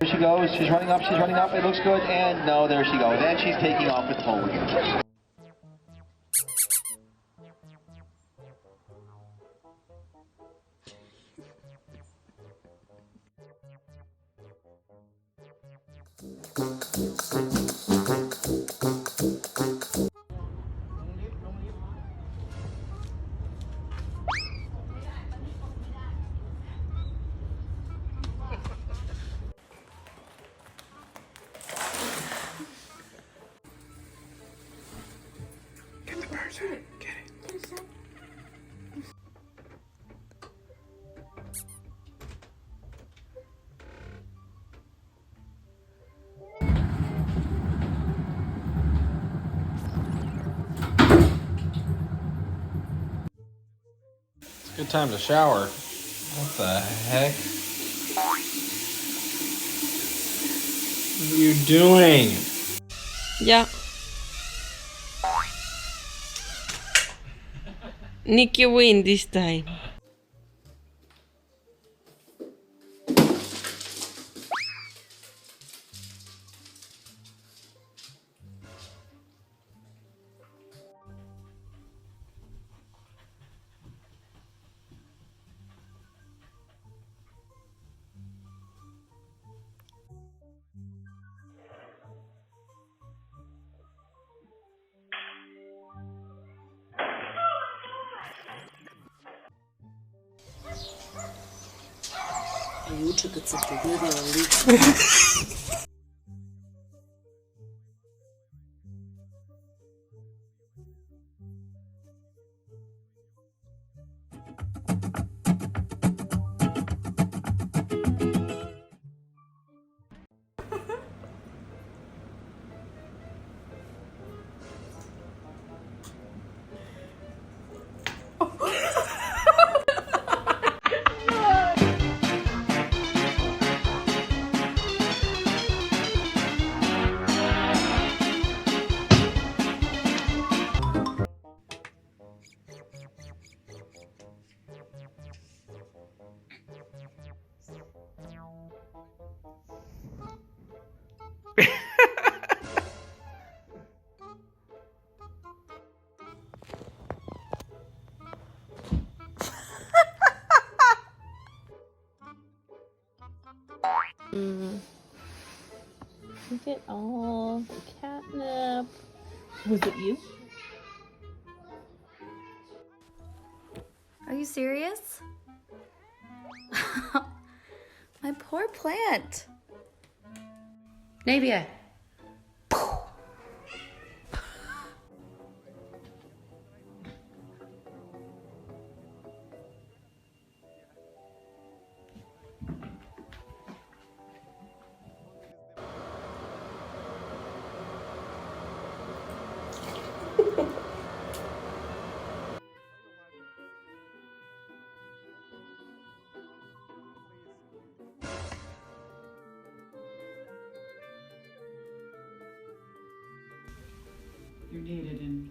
Here she goes. She's running up. She's running up. It looks good. And no, there she goes. And she's taking off with the pole again. Get the birds out. Get it. It's a good time to shower. What the heck? What are you doing? Ja. Nikki win this time. Лучше-то цепи. Look at all the catnip. Was it you? Are you serious? My poor plant. Navia. You're needed in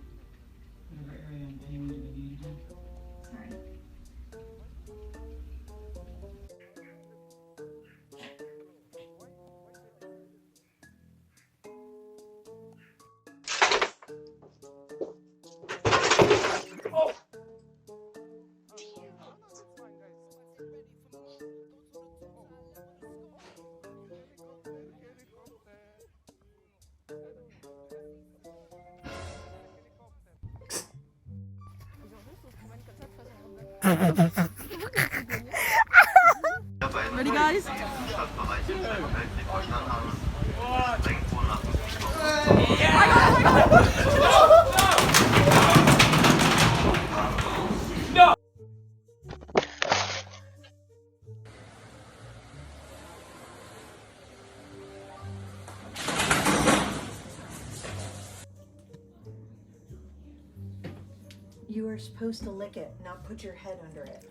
whatever area I'm paying to be needed in. Sorry. Ready, guys? You are supposed to lick it, not put your head under it.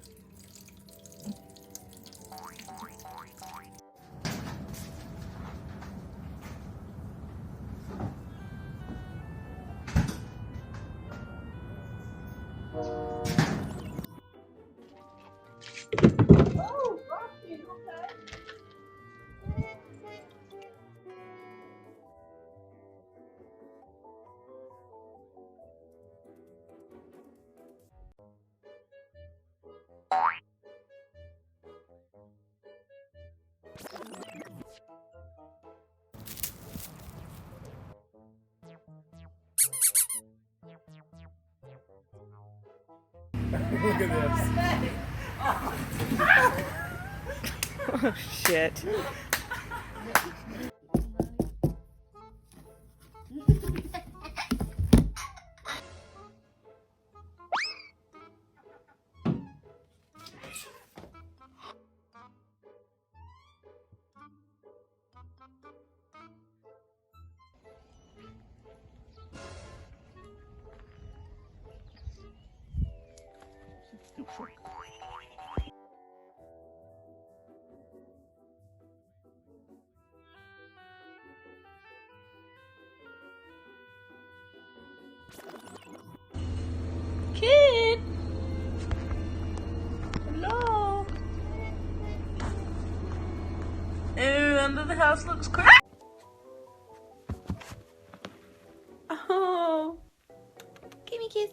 Look at this. Oh shit. Kid! Hello! Ooh, under the house looks crazy. Oh! Give me a kiss.